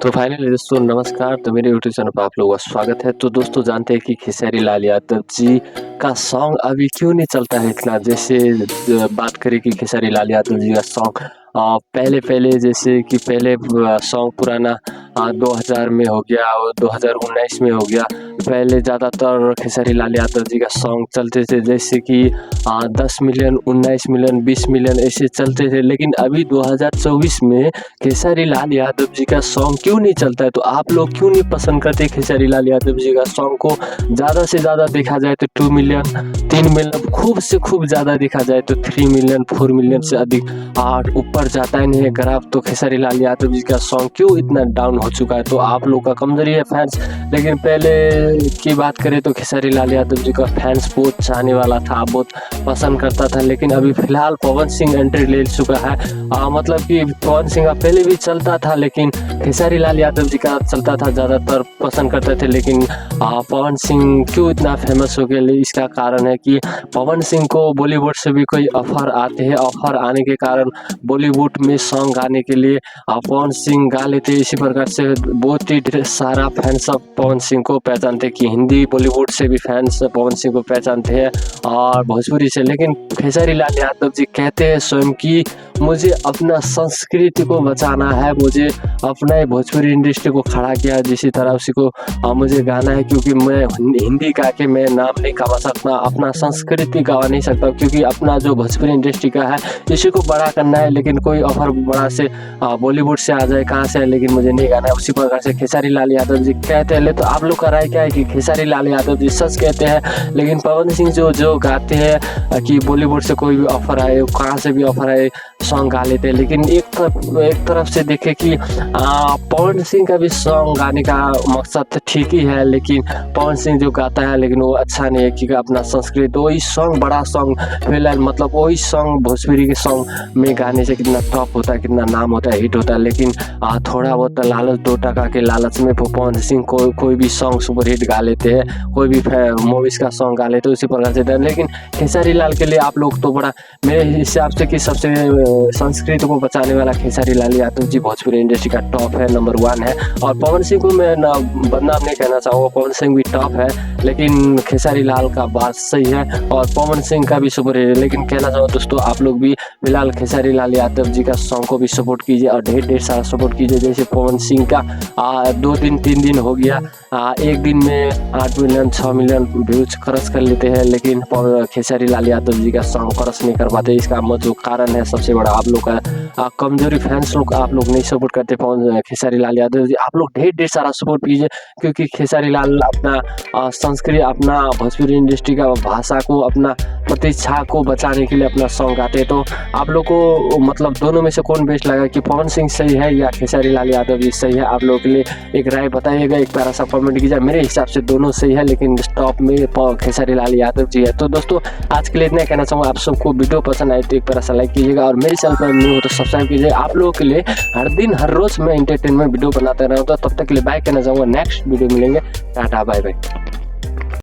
तो फाइनली दोस्तों नमस्कार। तो मेरे यूट्यूब चैनल पर आप लोगों का स्वागत है। तो दोस्तों जानते हैं कि खेसारी लाल यादव जी का सॉन्ग अभी क्यों नहीं चलता है इतना। जैसे बात करें कि खेसारी लाल यादव जी का सॉन्ग पहले जैसे कि पहले सॉन्ग पुराना 2000 में हो गया और 2019 में हो गया। पहले ज़्यादातर खेसारी लाल यादव जी का सॉन्ग चलते थे, जैसे कि 10 मिलियन, 19 मिलियन, 20 मिलियन ऐसे चलते थे। लेकिन अभी 2024 में खेसारी लाल यादव जी का सॉन्ग क्यों नहीं चलता है? तो आप लोग क्यों नहीं पसंद करते खेसारी लाल यादव जी का सॉन्ग को? ज़्यादा से ज़्यादा देखा जाए तो 2 मिलियन, 3 मिलियन, खूब से खूब ज़्यादा देखा जाए तो 3 मिलियन, 4 मिलियन से अधिक ऊपर जाता ही नहीं है ग्राफ। तो खेसारी लाल यादव जी का सॉन्ग क्यों इतना डाउन हो चुका है? तो आप लोग का कमजोरी है फैंस। लेकिन पहले की बात करें तो खेसारी लाल यादव जी का फैंस बहुत चाहने वाला था, बहुत पसंद करता था। लेकिन अभी फिलहाल पवन सिंह एंट्री ले चुका है। मतलब कि पवन सिंह का पहले भी चलता था, लेकिन खेसारी लाल यादव जी का चलता था, ज़्यादातर पसंद करते थे। लेकिन पवन सिंह क्यों इतना फेमस हो गया? इसका कारण है कि पवन सिंह को बॉलीवुड से भी कोई ऑफर आते हैं। ऑफर आने के कारण बॉलीवुड में सॉन्ग गाने के लिए पवन सिंह गा लेते। इसी प्रकार से बहुत ही सारा फैंस अब पवन सिंह को पहचानते कि हिंदी बॉलीवुड से भी फैंस पवन सिंह को पहचानते हैं और भोजपुरी से। लेकिन खेसारी लाल यादव जी कहते हैं स्वयं कि मुझे अपना संस्कृति को बचाना है, मुझे अपना भोजपुरी इंडस्ट्री को खड़ा किया जिसी तरह उसी को मुझे गाना है, क्योंकि मैं हिंदी गा के मैं नाम नहीं कमा सकता, अपना संस्कृति गवा नहीं सकता, क्योंकि अपना जो भोजपुरी इंडस्ट्री का है इसी को बड़ा करना है। लेकिन कोई ऑफर बड़ा से बॉलीवुड से आ जाए, कहाँ से है, लेकिन मुझे नहीं गाना है। उसी प्रकार से खेसारी लाल यादव जी कहते हैं। तो आप लोग का राय क्या है कि खेसारी लाल यादव जी सच कहते हैं, लेकिन पवन सिंह जो गाते हैं कि बॉलीवुड से कोई भी ऑफर आए, कहाँ से भी ऑफर आए, सॉन्ग गा लेते हैं। लेकिन एक तरफ से देखे कि पवन सिंह का भी सॉन्ग गाने का मकसद ठीक ही है, लेकिन पवन सिंह जो गाता है लेकिन वो अच्छा नहीं है, क्योंकि अपना संस्कृत वही सॉन्ग बड़ा सॉन्ग फिलहाल मतलब वही सॉन्ग भोजपुरी के सॉन्ग में गाने से कितना टॉप होता है, कितना नाम होता है, हिट होता है। लेकिन थोड़ा बहुत लालच, 2 टका के लालच में पवन सिंह कोई भी सॉन्ग सुपर हिट गा लेते हैं, कोई भी मूवीज का सॉन्ग गा लेते हैं, उसी प्रकार से। लेकिन खेसारी लाल के लिए आप लोग तो बड़ा मेरे हिसाब से कि सबसे संस्कृति को बचाने वाला खेसारी लाल यादव जी भोजपुरी इंडस्ट्री का टॉप है, नंबर 1 है। और पवन सिंह को मैं बदनाम नहीं कहना चाहूँगा, पवन सिंह भी टॉप है, लेकिन खेसारी लाल का बात सही है और पवन सिंह का भी सुपर हिट है। लेकिन कहना चाहूँ दोस्तों, आप लोग भी फिलहाल खेसारी लाल यादव जी का सॉन्ग को भी सपोर्ट कीजिए और ढेर सारा सपोर्ट कीजिए। जैसे पवन सिंह का 2 दिन 3 दिन हो गया, एक दिन में 8 मिलियन 6 मिलियन व्यूज क्रॉस कर लेते हैं, लेकिन खेसारी लाल यादव जी का सॉन्ग क्रॉस नहीं कर पाते। इसका जो कारण है सबसे बड़ा आप लोग का कमजोरी, फैंस लोग आप लोग नहीं सपोर्ट करते खेसारी लाल यादव जी। आप लोग ढेर सारा सपोर्ट कीजिए, क्योंकि खेसारी लाल अपना संस्कृति, अपना भोजपुरी इंडस्ट्री का भाषा को, अपना प्रतिष्ठा को बचाने के लिए अपना सॉन्ग गाते हैं। तो आप लोग को मतलब दोनों में से कौन बेस्ट लगा कि पवन सिंह सही है या खेसारी लाल यादव जी सही है? आप लोगों के लिए एक राय बताइएगा, एक प्यारा सा कमेंट कीजिए। मेरे हिसाब से दोनों सही है, लेकिन टॉप में खेसारी लाल यादव जी है। तो दोस्तों आज के लिए इतना कहना चाहूँगा। आप सबको वीडियो पसंद आए तो एक प्यारा सा लाइक कीजिएगा और मेरे चैनल पर न्यू हो तो सब्सक्राइब कीजिए। आप लोगों के लिए हर दिन हर रोज मैं एंटरटेनमेंट वीडियो बनाता रहूँगा। तब तक के लिए बाय कहना चाहूँगा। नेक्स्ट वीडियो मिलेंगे। Tata bye bye.